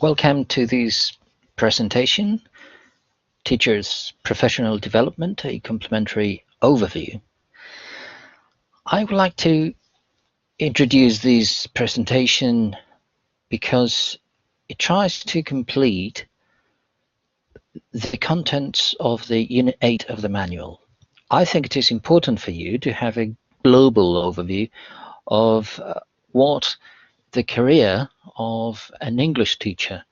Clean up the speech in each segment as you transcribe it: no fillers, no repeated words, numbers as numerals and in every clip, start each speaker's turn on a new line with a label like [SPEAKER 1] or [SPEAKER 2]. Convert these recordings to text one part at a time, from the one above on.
[SPEAKER 1] Welcome to this presentation, Teachers' Professional Development, a complementary overview. I would like to introduce this presentation because it tries to complete the contents of the Unit 8 of the manual. I think it is important for you to have a global overview of what the career of an English teacher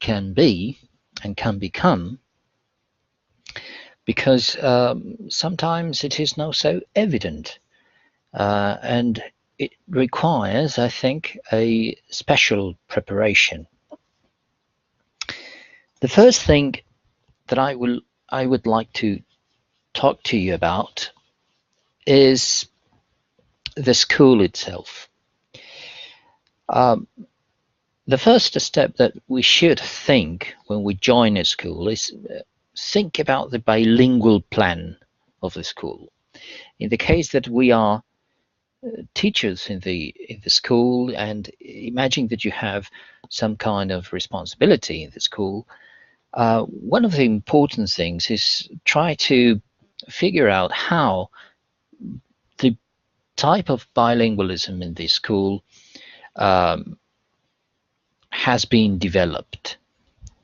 [SPEAKER 1] can be and can become, because sometimes it is not so evident, and it requires, I think, a special preparation. The first thing that I would like to talk to you about is the school itself. The first step that we should think when we join a school is think about the bilingual plan of the school. In the case that we are teachers in the school, and imagine that you have some kind of responsibility in the school, one of the important things is try to figure out how the type of bilingualism in the school has been developed.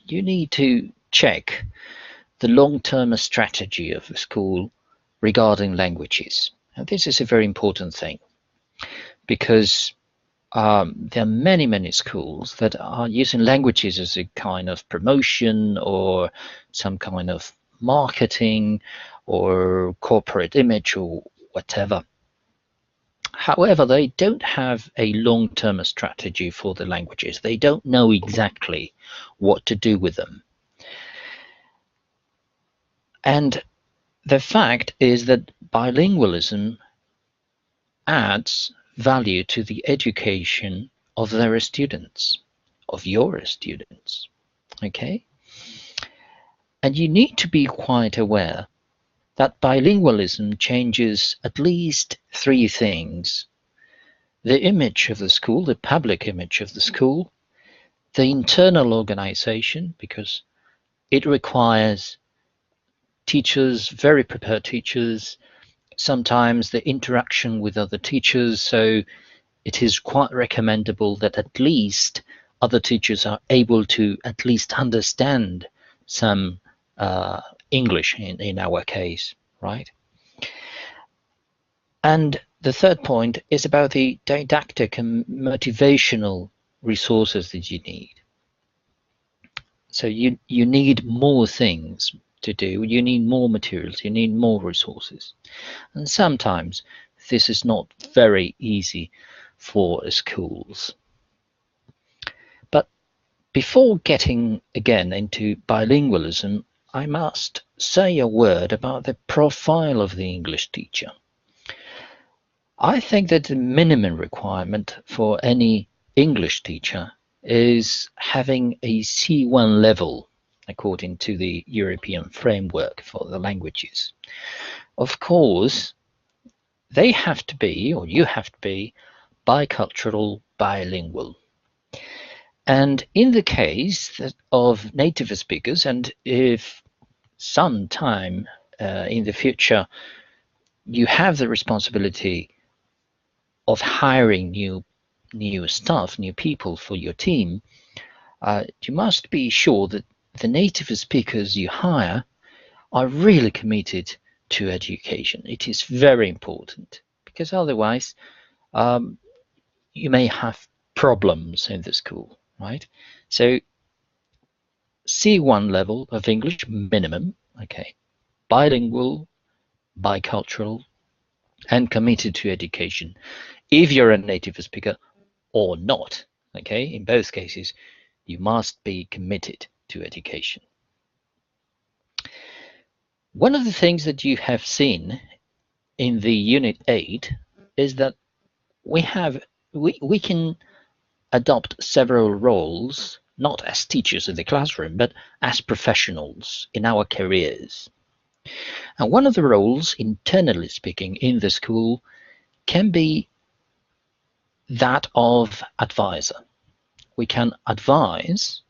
[SPEAKER 1] You need to check the long-term strategy of the school regarding languages. And this is a very important thing, because there are many schools that are using languages as a kind of promotion or some kind of marketing or corporate image or whatever. However, they don't have a long-term strategy for the languages. They don't know exactly what to do with them. And the fact is that bilingualism adds value to the education of their students, of your students, okay? And you need to be quite aware that bilingualism changes at least three things: the image of the school, the public image of the school, the internal organization, because it requires teachers, very prepared teachers, sometimes the interaction with other teachers, so it is quite recommendable that at least other teachers are able to at least understand some English in our case, right? And the third point is about the didactic and motivational resources that you need. So you need more things to do, you need more materials, you need more resources. And sometimes this is not very easy for schools. But before getting again into bilingualism, I must say a word about the profile of the English teacher. I think that the minimum requirement for any English teacher is having a C1 level, according to the European framework for the languages. Of course, they have to be, or you have to be, bicultural, bilingual. And in the case of native speakers, and if sometime in the future you have the responsibility of hiring new staff, new people for your team, you must be sure that the native speakers you hire are really committed to education. It is very important, because otherwise you may have problems in the school, right? So C1 level of English minimum, okay, bilingual, bicultural, and committed to education, if you're a native speaker or not, okay? In both cases, you must be committed to education. One of the things that you have seen in the Unit 8 is that we can adopt several roles, not as teachers in the classroom, but as professionals in our careers. And one of the roles, internally speaking, in the school can be that of advisor we can advise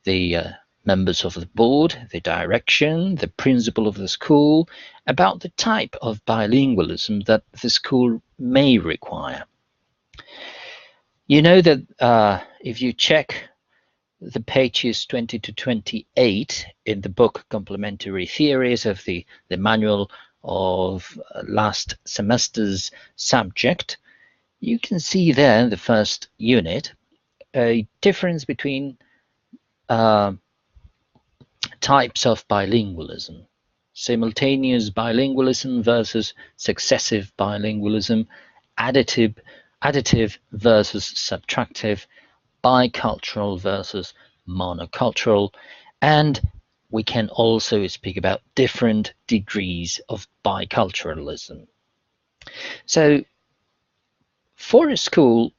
[SPEAKER 1] the members of the board, the direction, the principal of the school about the type of bilingualism that the school may require. You know that if you check the pages 20 to 28 in the book Complementary Theories of the manual of last semester's subject, you can see there in the first unit a difference between types of bilingualism. Simultaneous bilingualism versus successive bilingualism, additive versus subtractive, bicultural versus monocultural, and we can also speak about different degrees of biculturalism. So for a school,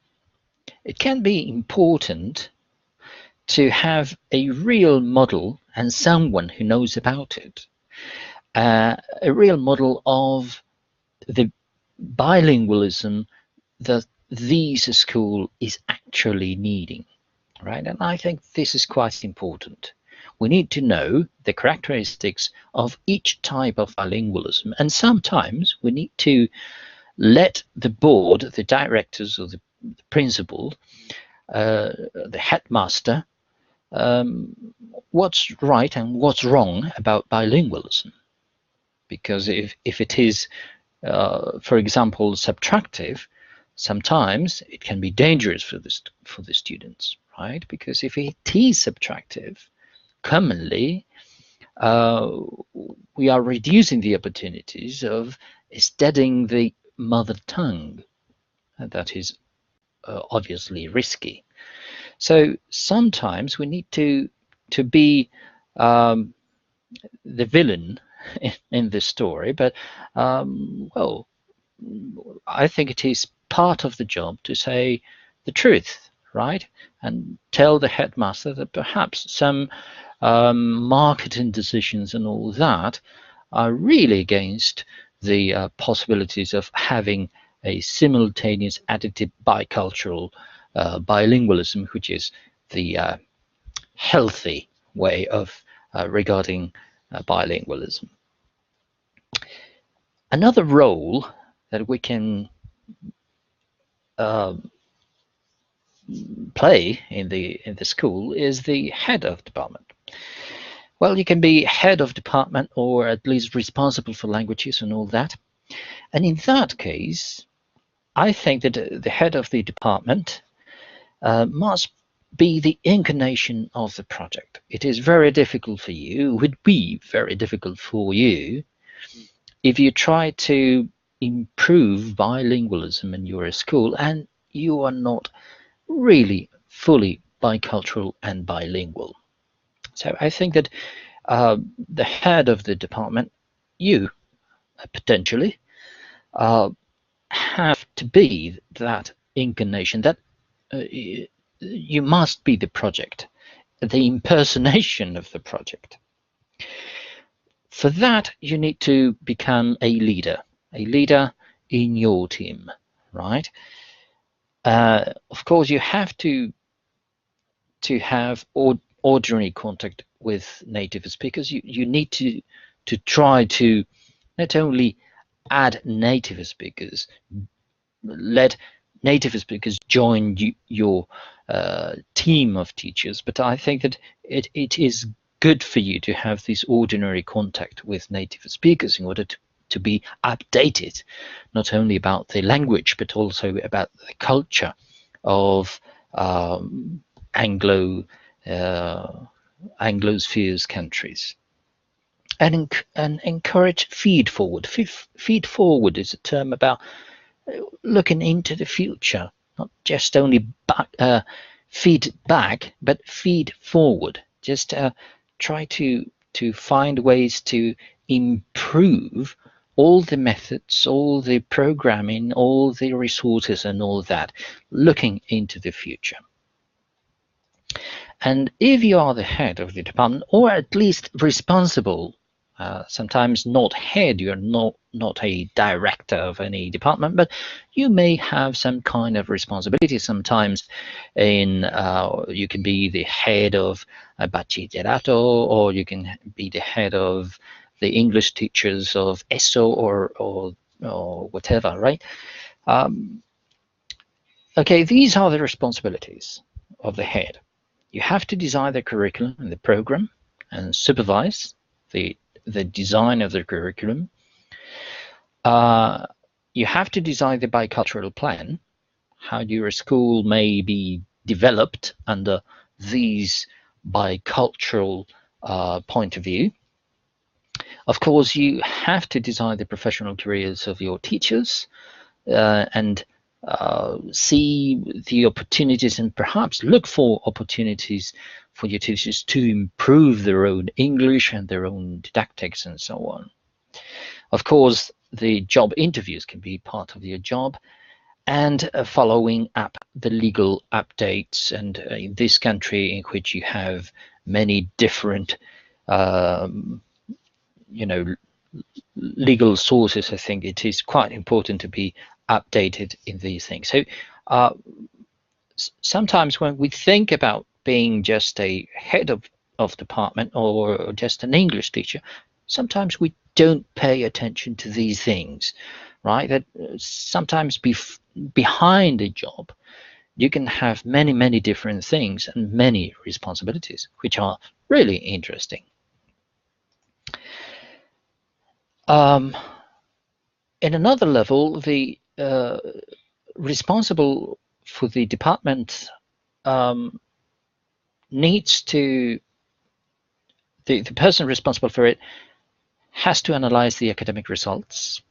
[SPEAKER 1] it can be important to have a real model and someone who knows about it. A real model of the bilingualism that this school is actually needing, right? And I think this is quite important. We need to know the characteristics of each type of bilingualism, and sometimes we need to let the board, the directors or the principal, the headmaster, what's right and what's wrong about bilingualism. Because if it is, for example, subtractive, sometimes it can be dangerous for the students, right? Because if it is subtractive, commonly we are reducing the opportunities of studying the mother tongue, and that is obviously risky. So sometimes we need to be the villain in this story, but well, I think it is part of the job to say the truth, right? And tell the headmaster that perhaps some marketing decisions and all that are really against the possibilities of having a simultaneous additive bicultural bilingualism, which is the healthy way of regarding bilingualism. Another role that we can play in the school is the head of department. Well, you can be head of department or at least responsible for languages and all that. And in that case, I think that the head of the department must be the incarnation of the project. It is very difficult for you, would be very difficult for you, if you try to improve bilingualism in your school and you are not really fully bicultural and bilingual. So I think that the head of the department, you potentially, have to be that incarnation, that you must be the project, the impersonation of the project. For that, you need to become a leader in your team, right? Of course, you have to have ordinary contact with native speakers. You need to try to not only add native speakers, let native speakers join your team of teachers, but I think that it is good for you to have this ordinary contact with native speakers in order to be updated, not only about the language, but also about the culture of Anglospheres countries. And encourage feed forward. Feed forward is a term about looking into the future, not just only feed back, but feed forward. Just try to find ways to improve all the methods, all the programming, all the resources and all that, looking into the future. And if you are the head of the department, or at least responsible Sometimes not head, you're not a director of any department, but you may have some kind of responsibility. Sometimes you can be the head of a bachillerato, or you can be the head of the English teachers of ESO, or whatever, right? Okay, these are the responsibilities of the head. You have to design the curriculum and the program and supervise the design of the curriculum. You have to design the bicultural plan, how your school may be developed under these bicultural point of view. Of course, you have to design the professional careers of your teachers, and see the opportunities, and perhaps look for opportunities for your teachers to improve their own English and their own didactics and so on. Of course, the job interviews can be part of your job, and following up the legal updates. And in this country, in which you have many different legal sources, I think it is quite important to be updated in these things. So sometimes when we think about being just a head of department, or just an English teacher, sometimes we don't pay attention to these things, right? That sometimes behind a job, you can have many different things and many responsibilities, which are really interesting. In another level, the responsible for the department needs to, the person responsible for it has to analyze the academic results.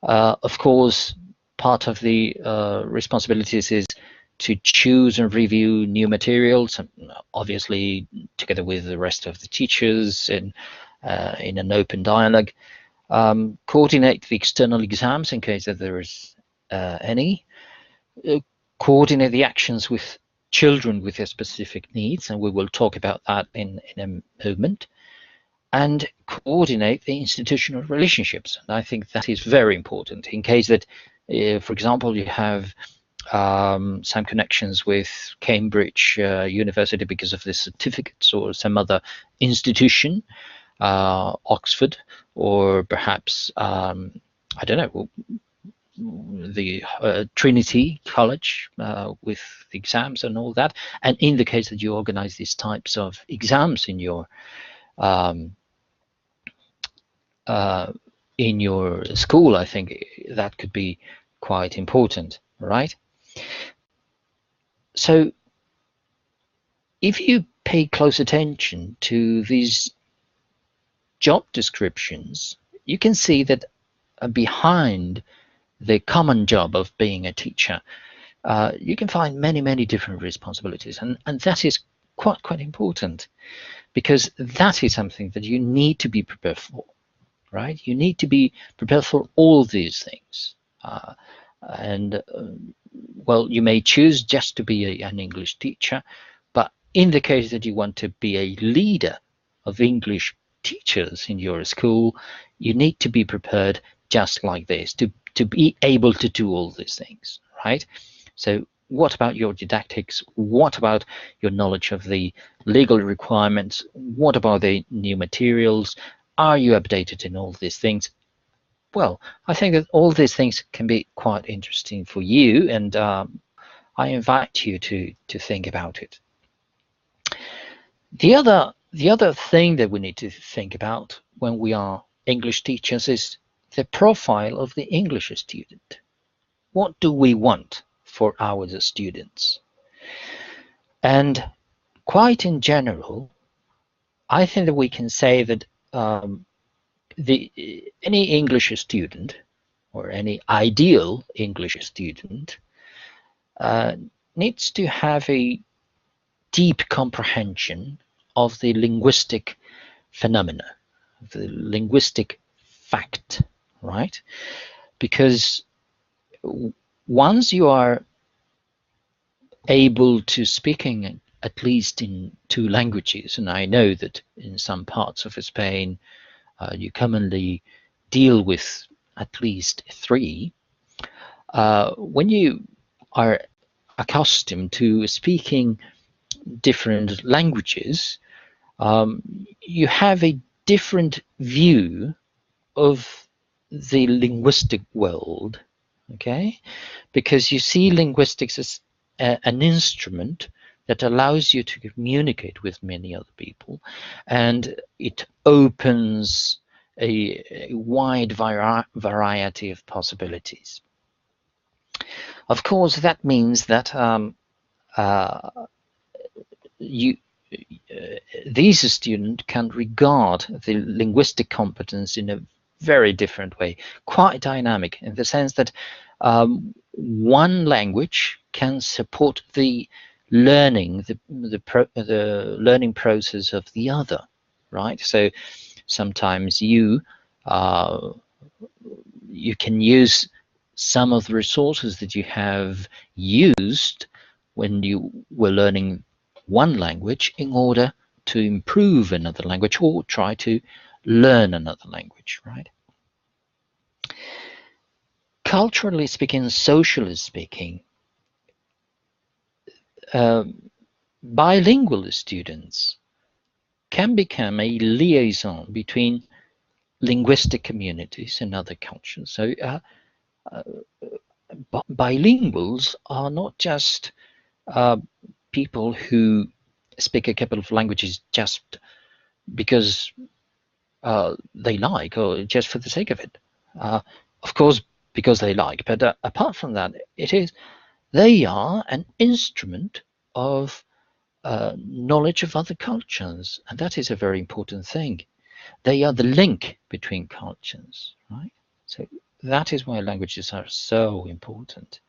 [SPEAKER 1] Of course, part of the responsibilities is to choose and review new materials, obviously together with the rest of the teachers in an open dialogue. Coordinate the external exams in case that there is any. Coordinate the actions with children with their specific needs, and we will talk about that in a moment. And coordinate the institutional relationships. And I think that is very important in case that, for example, you have some connections with Cambridge University because of the certificates, or some other institution, Oxford, or perhaps I don't know, the Trinity College with the exams and all that. And in the case that you organize these types of exams in your school, I think that could be quite important, right? So if you pay close attention to these job descriptions, you can see that behind the common job of being a teacher, you can find many different responsibilities, and that is quite important, because that is something that you need to be prepared for, right? You need to be prepared for all these things. Well, you may choose just to be an English teacher, but in the case that you want to be a leader of English teachers in your school, you need to be prepared just like this, to be able to do all these things, right? So what about your didactics? What about your knowledge of the legal requirements? What about the new materials? Are you updated in all these things? Well, I think that all these things can be quite interesting for you, and I invite you to think about it. The other thing that we need to think about when we are English teachers is the profile of the English student. What do we want for our students? And quite in general, I think that we can say that any English student, or any ideal English student, needs to have a deep comprehension of the linguistic phenomena, the linguistic fact, right? Because once you are able to speaking at least in two languages, and I know that in some parts of Spain you commonly deal with at least three. When you are accustomed to speaking different languages, you have a different view of the linguistic world, okay? Because you see linguistics as an instrument that allows you to communicate with many other people, and it opens a wide variety of possibilities. Of course, that means that uh, you these students can regard the linguistic competence in a very different way, quite dynamic in the sense that one language can support the learning, the learning process of the other, right? So sometimes uh, you can use some of the resources that you have used when you were learning one language in order to improve another language or try to learn another language, right? Culturally speaking, socially speaking, bilingual students can become a liaison between linguistic communities and other cultures. So bilinguals are not just uh, people who speak a couple of languages just because they like or just for the sake of it. Of course, because they like, but apart from that, they are an instrument of knowledge of other cultures, and that is a very important thing. They are the link between cultures, right? So that is why languages are so important.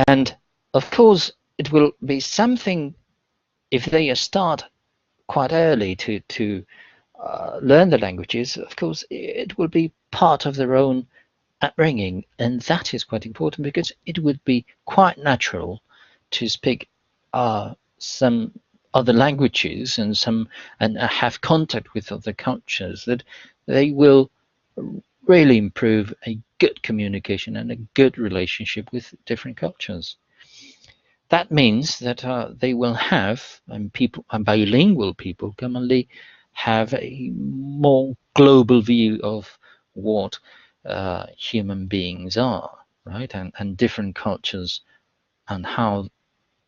[SPEAKER 1] And of course, it will be something if they start quite early to learn the languages. Of course, it will be part of their own upbringing, and that is quite important because it would be quite natural to speak some other languages and have contact with other cultures that they will really improve a good communication and a good relationship with different cultures. That means that they will have, and people, and bilingual people commonly have a more global view of what human beings are, right? And different cultures and how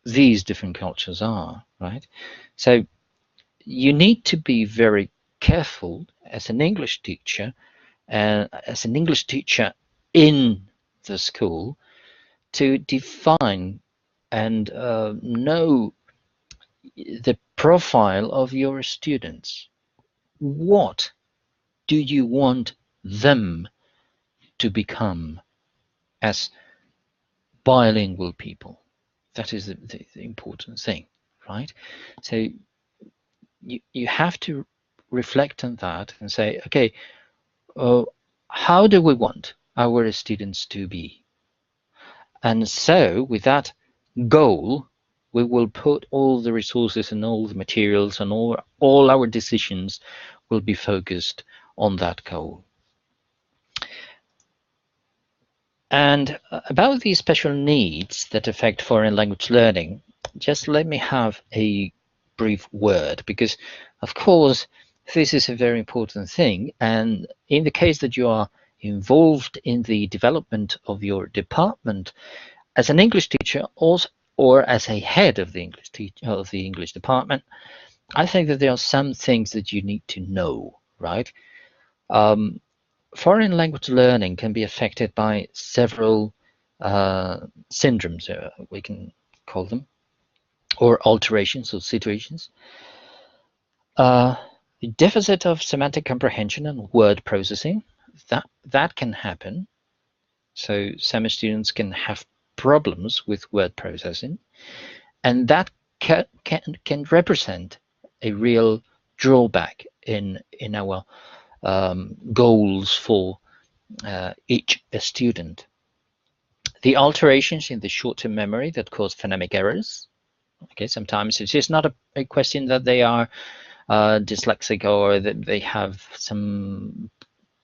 [SPEAKER 1] these different cultures are, right? So you need to be very careful as an English teacher, as an English teacher in the school, to define and know the profile of your students. What do you want them to become as bilingual people? That is the important thing, right? So you have to reflect on that and say, okay, how do we want our students to be? And so with that goal, we will put all the resources and all the materials and all our decisions will be focused on that goal. And about these special needs that affect foreign language learning, just let me have a brief word, because of course this is a very important thing. And in the case that you are involved in the development of your department as an English teacher, also, or as a head of the English department, I think that there are some things that you need to know, right? Foreign language learning can be affected by several syndromes, we can call them, or alterations or situations. The deficit of semantic comprehension and word processing, that can happen. So some students can have problems with word processing, and that can represent a real drawback in our goals for each student. The alterations in the short-term memory that cause phonemic errors. Okay, sometimes it's just not a question that they are dyslexic, or that they have some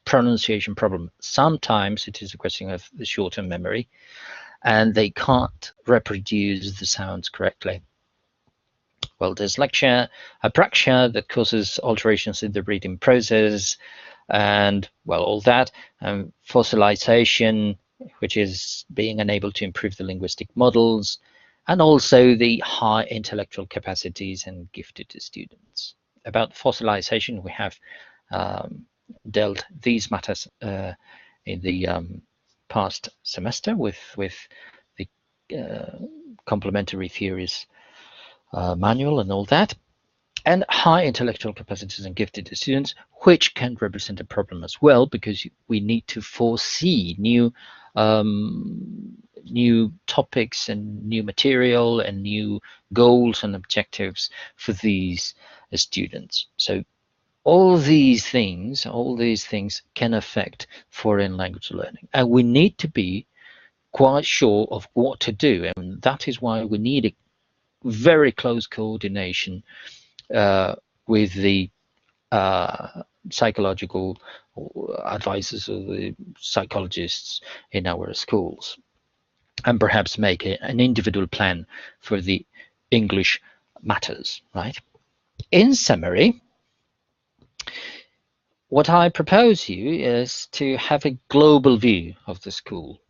[SPEAKER 1] pronunciation problem. Sometimes it is a question of the short-term memory, and they can't reproduce the sounds correctly. Well, dyslexia, apraxia, that causes alterations in the reading process, and well, all that. Fossilization, which is being unable to improve the linguistic models, and also the high intellectual capacities and gifted students. About fossilization, we have dealt these matters in the past semester with the complementary theories manual and all that, and high intellectual capacities and gifted students, which can represent a problem as well, because we need to foresee new topics and new material and new goals and objectives for these students. So all these things can affect foreign language learning, and we need to be quite sure of what to do, and that is why we need a very close coordination with the psychological advisors or the psychologists in our schools, and perhaps make an individual plan for the English matters, right? In summary, what I propose you is to have a global view of the school,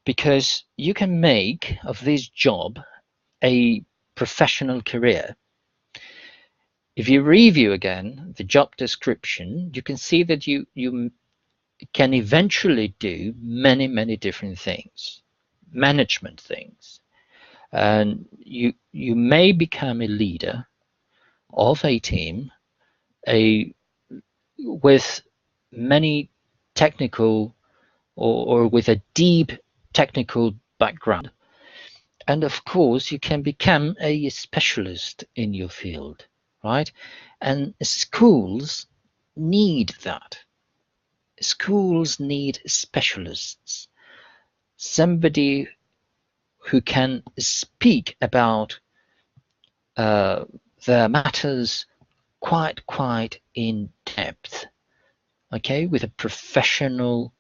[SPEAKER 1] because you can make of this job a professional career. If you review again the job description, you can see that you can eventually do many different things, management things, and you may become a leader of a team, with many technical, or with a deep technical background. And of course, you can become a specialist in your field, right? And schools need that. Schools need specialists, somebody who can speak about their matters quite in depth, okay, with a professional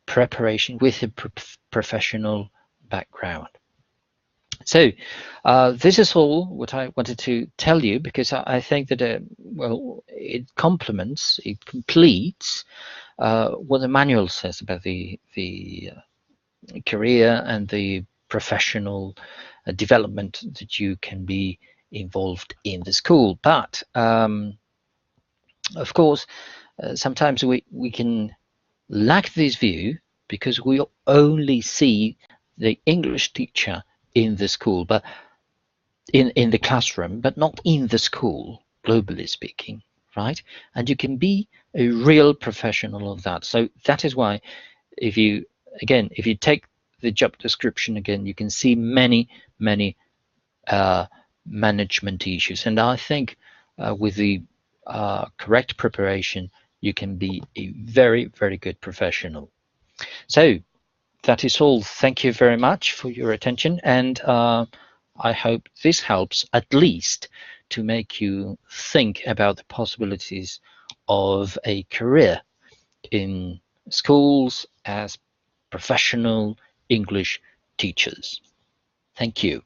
[SPEAKER 1] preparation, with a professional background. So this is all what I wanted to tell you, because I think that well, it complements, it completes what the manual says about the career and the professional development that you can be involved in the school. But of course, sometimes we can lack this view, because we only see the English teacher in the school, but in the classroom, but not in the school, globally speaking, right? And you can be a real professional of that. So that is why, if you take the job description again, you can see many management issues, and I think with the correct preparation, you can be a very good professional. So that is all. Thank you very much for your attention, and I hope this helps at least to make you think about the possibilities of a career in schools as professional English teachers. Thank you.